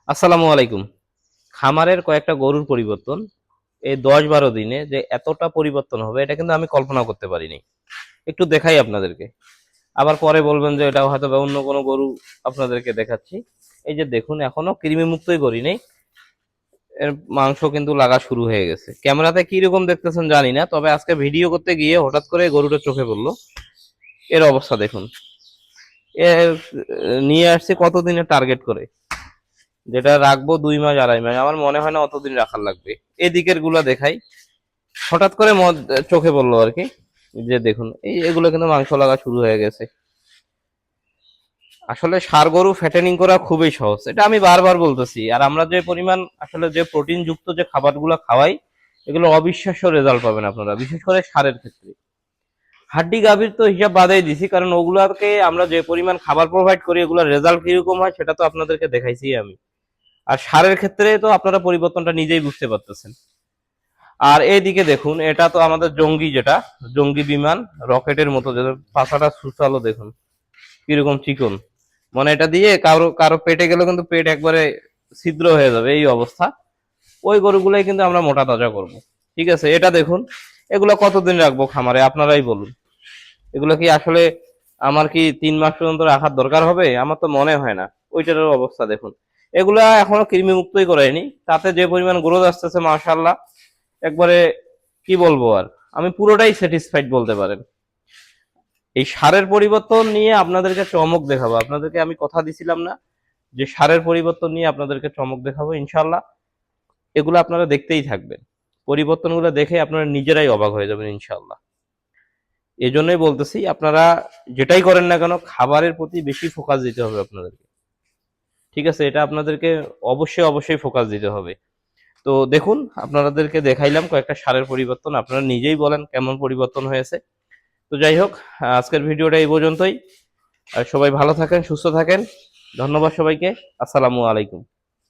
আসসালামু আলাইকুম। খামারের কয়েকটা গরুর পরিবর্তন এই ১০-১২ দিনে যে এতটা পরিবর্তন হবে এটা কিন্তু আমি কল্পনা করতে পারিনি। একটু দেখাই আপনাদেরকে। আবার পরে বলবেন যে এটা হয়তোবা অন্য কোনো গরু আপনাদেরকে দেখাচ্ছি। এই যে দেখুন এখনো কৃমি মুক্তই করি নাই। এর মাংস কিন্তু লাগা শুরু হয়ে গেছে। ক্যামেরাতে কিরকম দেখতেছেন জানি না, তবে আজকে ভিডিও করতে গিয়ে হঠাৎ করে গরুটা চোখে পড়লো। এর অবস্থা দেখুন। এর নিয়ে আসছি কতদিনের টার্গেট করে। যেটা রাখবো ২ মাস ২.৫ মাস, আমার মনে হয় না অতদিন রাখার লাগবে। এদিকের গুলা দেখাই, হঠাৎ করে চোখে পড়লো আর কি। যে দেখুন এগুলো কিন্তু মাংস লাগা শুরু হয়ে গেছে। আসলে ষাঁড় গরু ফ্যাটেনিং করা খুবই সহজ, এটা আমি বারবার বলতেছি। আর আমরা যে পরিমাণ আসলে যে প্রোটিন যুক্ত যে খাবারগুলো খাওয়াই, এগুলো অবিশ্বাস্য রেজাল্ট পাবেন আপনারা, বিশেষ করে ষাঁড়ের ক্ষেত্রে। হাড্ডি গাভীর তো হিসাব বাদেই দিছি, কারণ ওগুলাকে আমরা যে পরিমাণ খাবার প্রোভাইড করি ওগুলোর রেজাল্ট কিরকম হয় সেটা তো আপনাদেরকে দেখাইছি আমি। আর ষাঁড়ের ক্ষেত্রে তো আপনারা পরিবর্তনটা নিজেই বুঝতে পারতেছেন। আর এইদিকে দেখুন, এটা তো আমাদের জঙ্গি, যেটা জঙ্গি বিমান, রকেটের মতো, যে পাছাটা সুচালো দেখুন কিরকম চিকন। মানে এটা দিয়ে কারো কারো পেটে গেলে কিন্তু পেট একবারে ছিদ্র হয়ে যাবে এই অবস্থা। ওই গরুগুলাই কিন্তু আমরা মোটা তাজা করব। ঠিক আছে, এটা দেখুন। এগুলো কতদিন রাখবো খামারে আপনারাই বলুন। এগুলো কি আসলে আমার কি ৩ মাস পর্যন্ত রাখার দরকার হবে? আমার তো মনে হয় না। ওইটার অবস্থা দেখুন। এগুলা এখনো কৃমি মুক্তই করায়নি, তাতে যে পরিমাণ গ্রোথ আসতেছে মাশাআল্লাহ, একবারে কি বলবো আর, আমি পুরোটাই স্যাটিসফাইড বলতে পারেন। এই সারের পরিবর্তন নিয়ে আপনাদেরকে চমক দেখাবো। আপনাদেরকে আমি কথা দিছিলাম না যে সারের পরিবর্তন নিয়ে আপনাদেরকে চমক দেখাবো ইনশাল্লাহ। এগুলো আপনারা দেখতেই থাকবেন। পরিবর্তনগুলো দেখে আপনারা নিজেরাই অবাক হয়ে যাবেন ইনশাল্লাহ। এজন্যই বলতেছি, আপনারা যেটাই করেন না কেন খাবারের প্রতি বেশি ফোকাস দিতে হবে আপনাদেরকে। ঠিক আছে, এটা আপনাদেরকে অবশ্যই অবশ্যই ফোকাস দিতে হবে। তো দেখুন, আপনাদেরকে দেখাইলাম কয়েকটা সারের পরিবর্তন, আপনারা নিজেই বলেন কেমন পরিবর্তন হয়েছে। তো যাই হোক, আজকের ভিডিওটা এই পর্যন্তই। আর সবাই ভালো থাকেন, সুস্থ থাকেন। ধন্যবাদ সবাইকে। আসসালামু আলাইকুম।